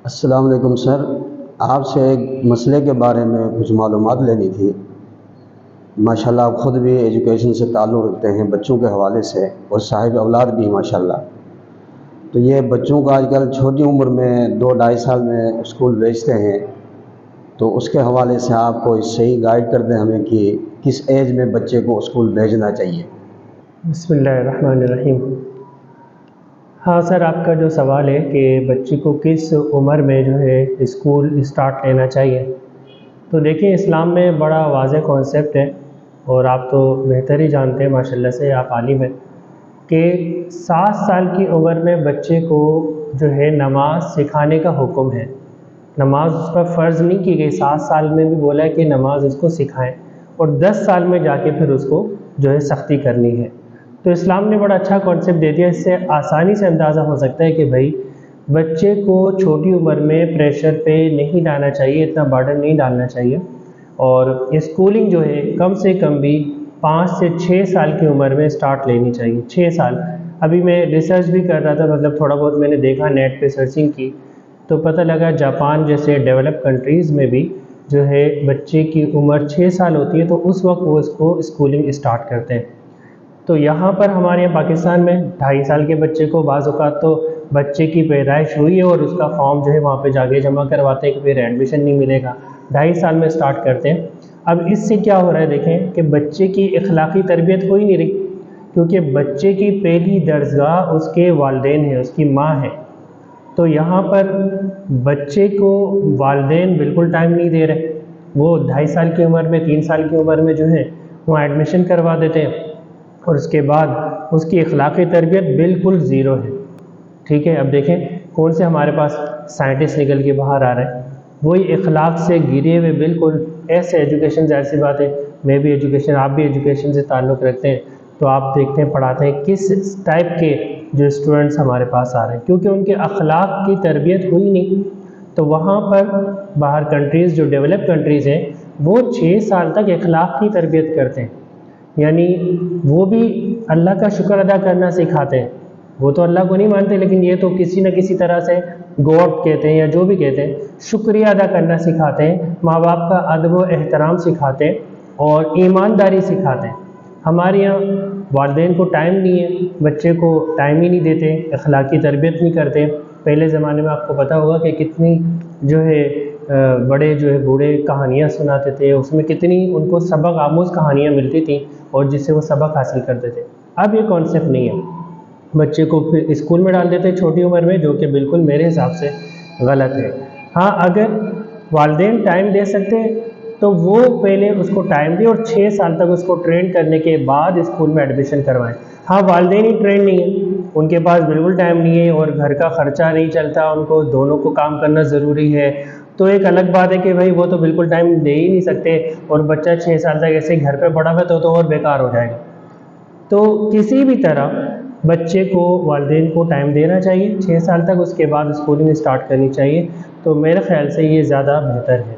السلام علیکم سر، آپ سے ایک مسئلے کے بارے میں کچھ معلومات لینی تھی۔ ماشاءاللہ آپ خود بھی ایجوکیشن سے تعلق رکھتے ہیں بچوں کے حوالے سے، اور صاحب اولاد بھی ماشاءاللہ۔ تو یہ بچوں کو آج کل چھوٹی عمر میں 2-2.5 سال میں اسکول بھیجتے ہیں، تو اس کے حوالے سے آپ کوئی صحیح گائیڈ کر دیں ہمیں کہ کس ایج میں بچے کو اسکول بھیجنا چاہیے۔ بسم اللہ الرحمن الرحیم۔ ہاں سر، آپ کا جو سوال ہے کہ بچے کو کس عمر میں جو ہے اسکول اسٹارٹ لینا چاہیے، تو دیکھیں اسلام میں بڑا واضح کانسیپٹ ہے، اور آپ تو بہتر ہی جانتے ہیں ماشاءاللہ سے، آپ عالم ہیں، کہ 7 سال کی عمر میں بچے کو جو ہے نماز سکھانے کا حکم ہے۔ نماز اس پر فرض نہیں کی گئی، 7 سال میں بھی بولا ہے کہ نماز اس کو سکھائیں، اور 10 سال میں جا کے پھر اس کو جو ہے سختی کرنی ہے۔ تو اسلام نے بڑا اچھا کانسیپٹ دے دیا، اس سے آسانی سے اندازہ ہو سکتا ہے کہ بھائی بچے کو چھوٹی عمر میں پریشر پہ نہیں لانا چاہیے، اتنا برڈن نہیں ڈالنا چاہیے، اور اسکولنگ جو ہے کم سے کم بھی 5 سے 6 سال کی عمر میں اسٹارٹ لینی چاہیے۔ 6 سال، ابھی میں ریسرچ بھی کر رہا تھا، مطلب تھوڑا بہت میں نے دیکھا، نیٹ پہ سرچنگ کی، تو پتہ لگا جاپان جیسے ڈیولپ کنٹریز میں بھی جو ہے بچے کی عمر 6 سال ہوتی ہے، تو اس وقت وہ اس کو اسکولنگ اسٹارٹ کرتے ہیں۔ تو یہاں پر ہمارے یہاں پاکستان میں 2.5 سال کے بچے کو بعض اوقات تو بچے کی پیدائش ہوئی ہے اور اس کا فارم جو ہے وہاں پہ جا کے جمع کرواتے ہیں کہ پھر ایڈمیشن نہیں ملے گا، 2.5 سال میں اسٹارٹ کرتے ہیں۔ اب اس سے کیا ہو رہا ہے دیکھیں کہ بچے کی اخلاقی تربیت ہو ہی نہیں رہی، کیونکہ بچے کی پہلی درسگاہ اس کے والدین ہیں، اس کی ماں ہے۔ تو یہاں پر بچے کو والدین بالکل ٹائم نہیں دے رہے، وہ 2.5 سال کی عمر میں، 3 سال کی عمر میں جو ہے وہ ایڈمیشن کروا دیتے ہیں، اور اس کے بعد اس کی اخلاقی تربیت بالکل زیرو ہے۔ ٹھیک ہے، اب دیکھیں کون سے ہمارے پاس سائنٹسٹ نکل کے باہر آ رہے ہیں، وہی اخلاق سے گرے ہوئے بالکل ایسے ایجوکیشن، ظاہر سی بات ہے میں بھی ایجوکیشن، آپ بھی ایجوکیشن سے تعلق رکھتے ہیں، تو آپ دیکھتے ہیں پڑھاتے ہیں کس ٹائپ کے جو اسٹوڈنٹس ہمارے پاس آ رہے ہیں، کیونکہ ان کے اخلاق کی تربیت ہوئی نہیں۔ تو وہاں پر باہر کنٹریز، جو ڈیولپ کنٹریز ہیں، وہ 6 سال تک اخلاق کی تربیت کرتے ہیں، یعنی وہ بھی اللہ کا شکر ادا کرنا سکھاتے ہیں۔ وہ تو اللہ کو نہیں مانتے، لیکن یہ تو کسی نہ کسی طرح سے گاڈ کہتے ہیں یا جو بھی کہتے ہیں، شکریہ ادا کرنا سکھاتے ہیں، ماں باپ کا ادب و احترام سکھاتے ہیں، اور ایمانداری سکھاتے ہیں۔ ہمارے یہاں والدین کو ٹائم نہیں ہے، بچے کو ٹائم ہی نہیں دیتے، اخلاقی تربیت نہیں کرتے۔ پہلے زمانے میں آپ کو پتہ ہوگا کہ کتنی جو ہے بڑے جو ہے بوڑھے کہانیاں سناتے تھے، اس میں کتنی ان کو سبق آموز کہانیاں ملتی تھیں، اور جس سے وہ سبق حاصل کرتے تھے۔ اب یہ کانسیپٹ نہیں ہے، بچے کو پھر اسکول میں ڈال دیتے چھوٹی عمر میں، جو کہ بالکل میرے حساب سے غلط ہے۔ ہاں، اگر والدین ٹائم دے سکتے ہیں تو وہ پہلے اس کو ٹائم دیں، اور 6 سال تک اس کو ٹرین کرنے کے بعد اسکول میں ایڈمیشن کروائیں۔ ہاں، والدین ہی ٹرین نہیں ہیں، ان کے پاس بالکل ٹائم نہیں ہے، اور گھر کا خرچہ نہیں چلتا، ان کو دونوں کو کام کرنا ضروری ہے، تو ایک الگ بات ہے کہ بھائی وہ تو بالکل ٹائم دے ہی نہیں سکتے، اور بچہ 6 سال تک ایسے گھر پہ پڑا ہوا تو اور بیکار ہو جائے گا۔ تو کسی بھی طرح بچے کو، والدین کو ٹائم دینا چاہیے 6 سال تک، اس کے بعد اسکولنگ اسٹارٹ کرنی چاہیے، تو میرے خیال سے یہ زیادہ بہتر ہے۔